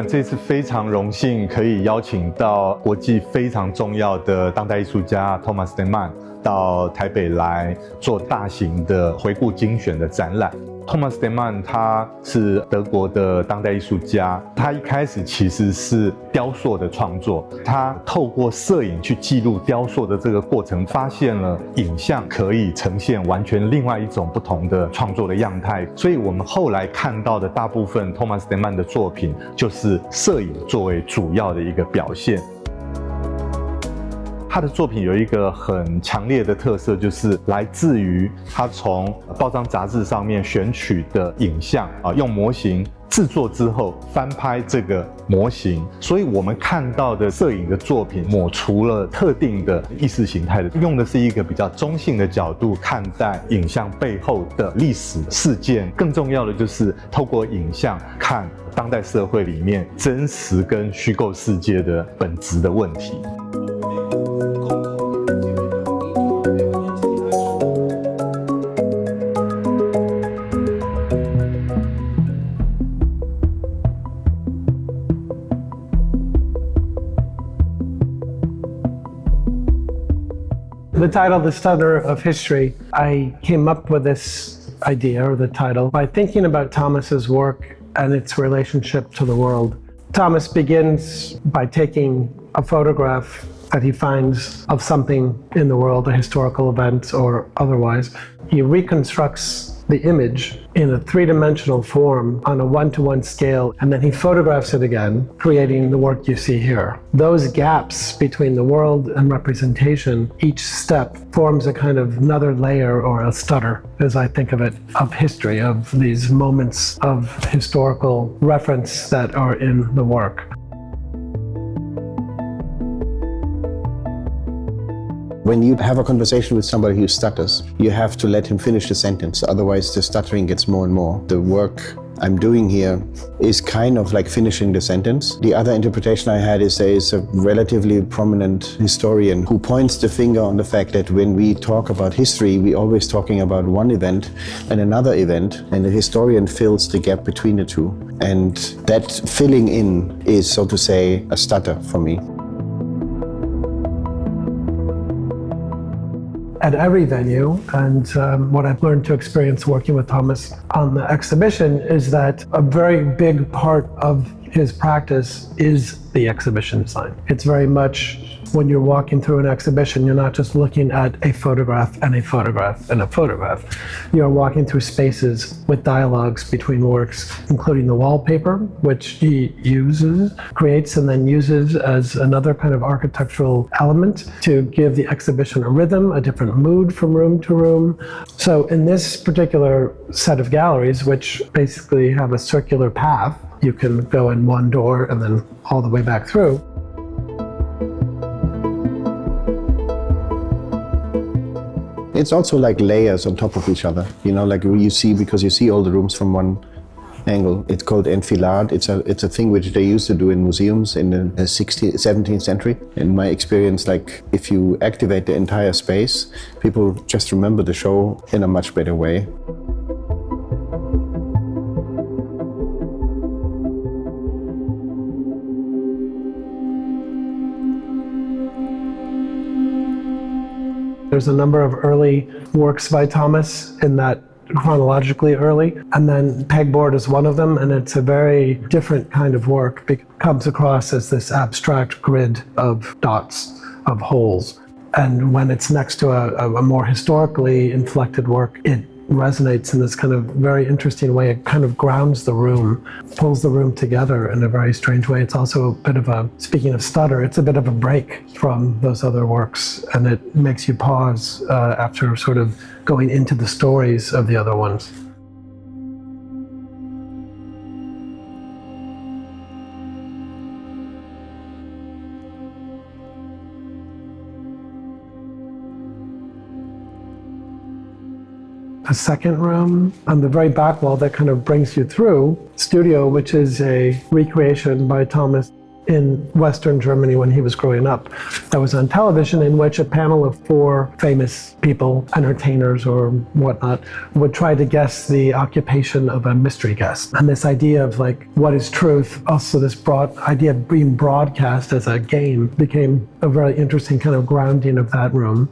馆这次非常荣幸可以邀请到国际非常重要的当代艺术家 Thomas Demann 到台北来做大型的回顾精选的展览。Thomas Demann 他是德国的当代艺术家，他一开始其实是雕塑的创作，他透过摄影去记录雕塑的这个过程，发现了影像可以呈现完全另外一种不同的创作的样态，所以我们后来看到的大部分 Thomas Demann 的作品就是摄影作为主要的一个表现。他的作品有一个很强烈的特色，就是来自于他从报章杂志上面选取的影像用模型制作之后翻拍这个模型，所以我们看到的摄影的作品抹除了特定的意识形态的，用的是一个比较中性的角度看待影像背后的历史事件。更重要的就是透过影像看当代社会里面真实跟虚构世界的本质的问题。The title, The Stutter of History, I came up with this idea, or the title, by thinking about Thomas's work and its relationship to the world. Thomas begins by taking a photograph that he finds of something in the world, a historical event or otherwise. He reconstructs the image in a three-dimensional form on a one-to-one scale, and then he photographs it again, creating the work you see here. Those gaps between the world and representation, each step forms a kind of another layer or a stutter, as I think of it, of history, of these moments of historical reference that are in the work. When you have a conversation with somebody who stutters, you have to let him finish the sentence, otherwise the stuttering gets more and more. The work I'm doing here is kind of like finishing the sentence. The other interpretation I had is there is a relatively prominent historian who points the finger on the fact that when we talk about history, we're always talking about one event and another event, and the historian fills the gap between the two. And that filling in is, so to say, a stutter for me. At every venue, and what I've learned to experience working with Thomas on the exhibition is that a very big part of his practice is the exhibition design. It's very much when you're walking through an exhibition, you're not just looking at a photograph and a photograph and a photograph. You're walking through spaces with dialogues between works, including the wallpaper, which he creates and then uses as another kind of architectural element to give the exhibition a rhythm, a different mood from room to room. So in this particular set of galleries, which basically have a circular path, you can go in one door and then all the way back through. It's also like layers on top of each other, you know, like you see, because you see all the rooms from one angle. It's called enfilade. It's a thing which they used to do in museums in the 17th century. In my experience, like if you activate the entire space, people just remember the show in a much better way. There's a number of early works by Thomas in that chronologically early, and then Pegboard is one of them, and it's a very different kind of work. It comes across as this abstract grid of dots, of holes. And when it's next to a more historically inflected work, it resonates in this kind of very interesting way. It kind of grounds the room, pulls the room together in a very strange way. It's also a bit of a, speaking of stutter, it's a bit of a break from those other works, and it makes you pause after sort of going into the stories of the other ones. A second room on the very back wall that kind of brings you through, Studio, which is a recreation by Thomas in Western Germany when he was growing up that was on television, in which a panel of 4 famous people, entertainers or whatnot, would try to guess the occupation of a mystery guest. And this idea of like, what is truth, also this broad idea of being broadcast as a game became a very interesting kind of grounding of that room.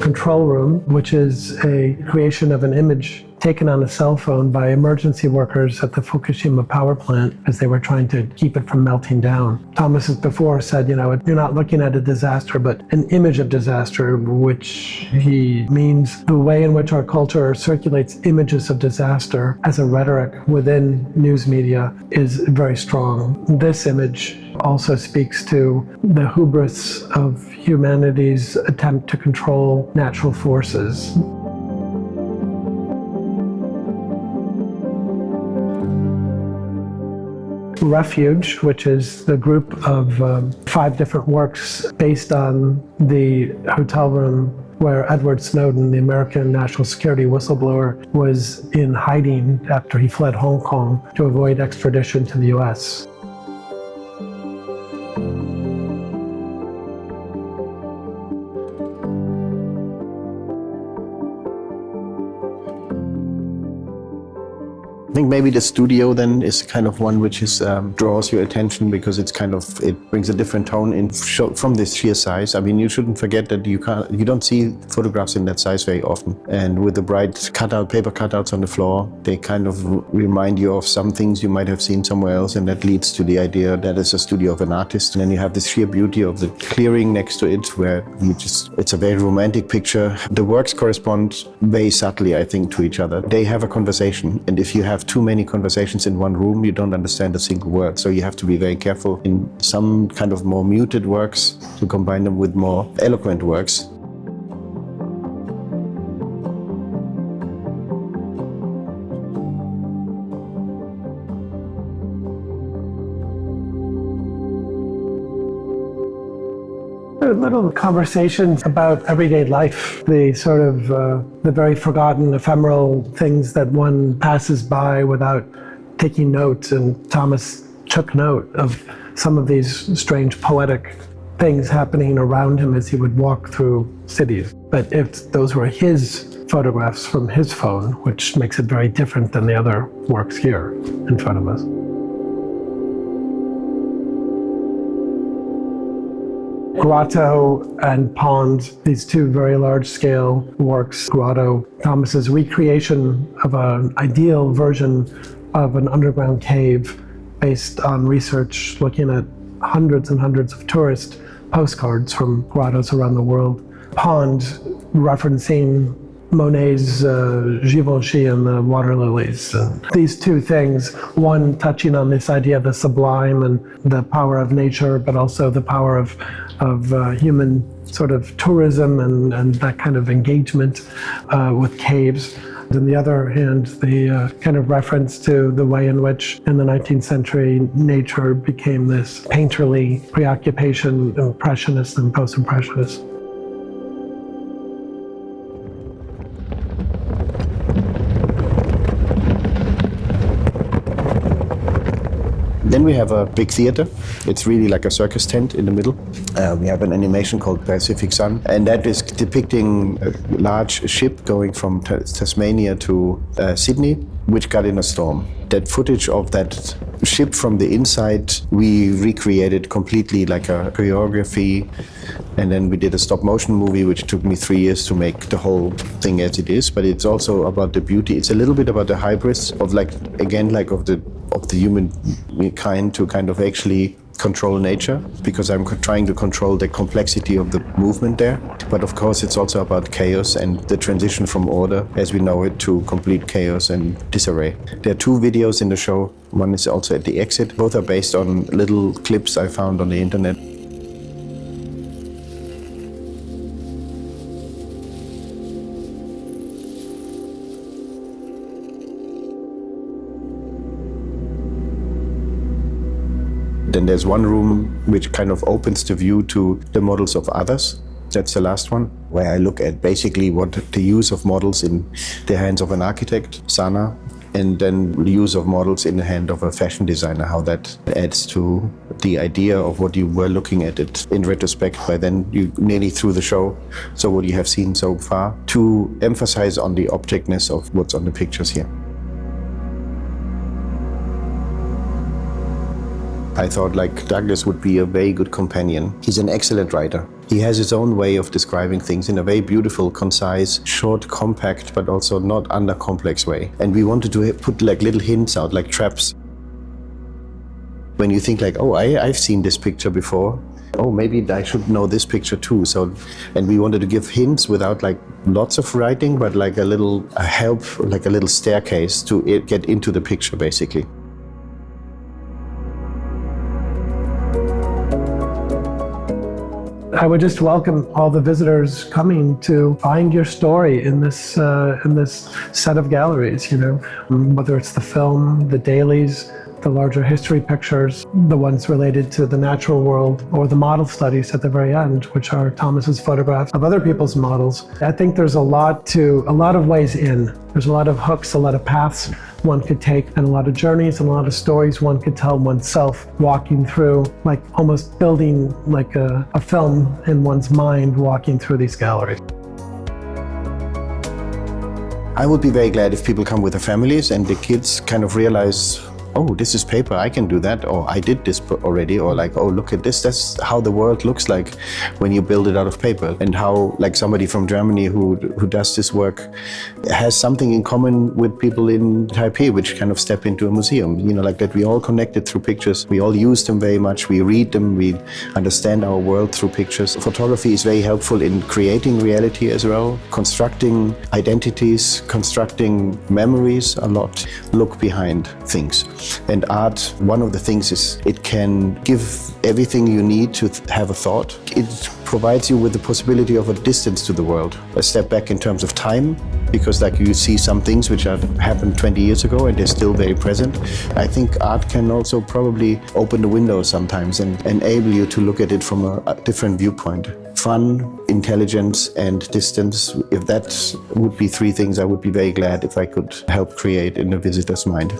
Control room, which is a creation of an image taken on a cell phone by emergency workers at the Fukushima power plant as they were trying to keep it from melting down. Thomas has before said, you know, you're not looking at a disaster, but an image of disaster, which he means the way in which our culture circulates images of disaster as a rhetoric within news media is very strong. This image also speaks to the hubris of humanity's attempt to control natural forces. Refuge, which is the group of 5 different works based on the hotel room where Edward Snowden, the American national security whistleblower, was in hiding after he fled Hong Kong to avoid extradition to the US. I think maybe the studio then is kind of one which is draws your attention because it's kind of, it brings a different tone in from this sheer size. I mean, you shouldn't forget that you don't see photographs in that size very often. And with the bright paper cutouts on the floor, they kind of remind you of some things you might have seen somewhere else, and that leads to the idea that it's a studio of an artist. And then you have this sheer beauty of the clearing next to it, where it's a very romantic picture. The works correspond very subtly, I think, to each other. They have a conversation, and if you have too many conversations in one room, you don't understand a single word. So you have to be very careful in some kind of more muted works to combine them with more eloquent works. Little conversations about everyday life, the sort of the very forgotten, ephemeral things that one passes by without taking note. And Thomas took note of some of these strange poetic things happening around him as he would walk through cities. But if those were his photographs from his phone, which makes it very different than the other works here in front of us. Grotto and Pond, these 2 very large-scale works. Grotto, Thomas's recreation of an ideal version of an underground cave based on research looking at hundreds and hundreds of tourist postcards from grottos around the world. Pond, referencing Monet's Givenchy and the water lilies. These 2 things, one touching on this idea of the sublime and the power of nature, but also the power of human sort of tourism and that kind of engagement with caves. On the other hand, the kind of reference to the way in which in the 19th century nature became this painterly preoccupation, impressionist and post-impressionist. Then we have a big theater. It's really like a circus tent in the middle. We have an animation called Pacific Sun, and that is depicting a large ship going from Tasmania to Sydney, which got in a storm. That footage of that ship from the inside, we recreated completely like a choreography, and then we did a stop motion movie, which took me 3 years to make the whole thing as it is. But it's also about the beauty. It's a little bit about the hybris of of the human kind to kind of actually control nature, because I'm trying to control the complexity of the movement there. But of course, it's also about chaos and the transition from order as we know it to complete chaos and disarray. There are 2 videos in the show. One is also at the exit. Both are based on little clips I found on the internet. Then there's one room which kind of opens the view to the models of others. That's the last one, where I look at basically what the use of models in the hands of an architect, Sana, and then the use of models in the hand of a fashion designer, how that adds to the idea of what you were looking at it in retrospect by then you nearly through the show. So what you have seen so far, to emphasize on the objectness of what's on the pictures here. I thought like Douglas would be a very good companion. He's an excellent writer. He has his own way of describing things in a very beautiful, concise, short, compact, but also not under-complex way. And we wanted to put like little hints out, like traps. When you think like, oh, I've seen this picture before. Oh, maybe I should know this picture too. So, and we wanted to give hints without like lots of writing, but like a help, like a little staircase to get into the picture, basically. I would just welcome all the visitors coming to find your story in this set of galleries, you know, whether it's the film, the dailies, the larger history pictures, the ones related to the natural world, or the model studies at the very end, which are Thomas's photographs of other people's models. I think there's a lot of ways in. There's a lot of hooks, a lot of paths one could take, and a lot of journeys and a lot of stories one could tell oneself, walking through, like almost building like a film in one's mind, walking through these galleries. I would be very glad if people come with their families and the kids kind of realize, oh, this is paper, I can do that, or I did this already, or like, oh, look at this, that's how the world looks like when you build it out of paper, and how like somebody from Germany who does this work has something in common with people in Taipei, which kind of step into a museum, you know, like that we all connected through pictures, we all use them very much, we read them, we understand our world through pictures. Photography is very helpful in creating reality as well, constructing identities, constructing memories a lot, look behind things. And art, one of the things is it can give everything you need to have a thought. It provides you with the possibility of a distance to the world, a step back in terms of time, because like you see some things which have happened 20 years ago and they're still very present. I think art can also probably open the window sometimes and enable you to look at it from a different viewpoint. Fun, intelligence, and distance. If that would be three things, I would be very glad if I could help create in the visitor's mind.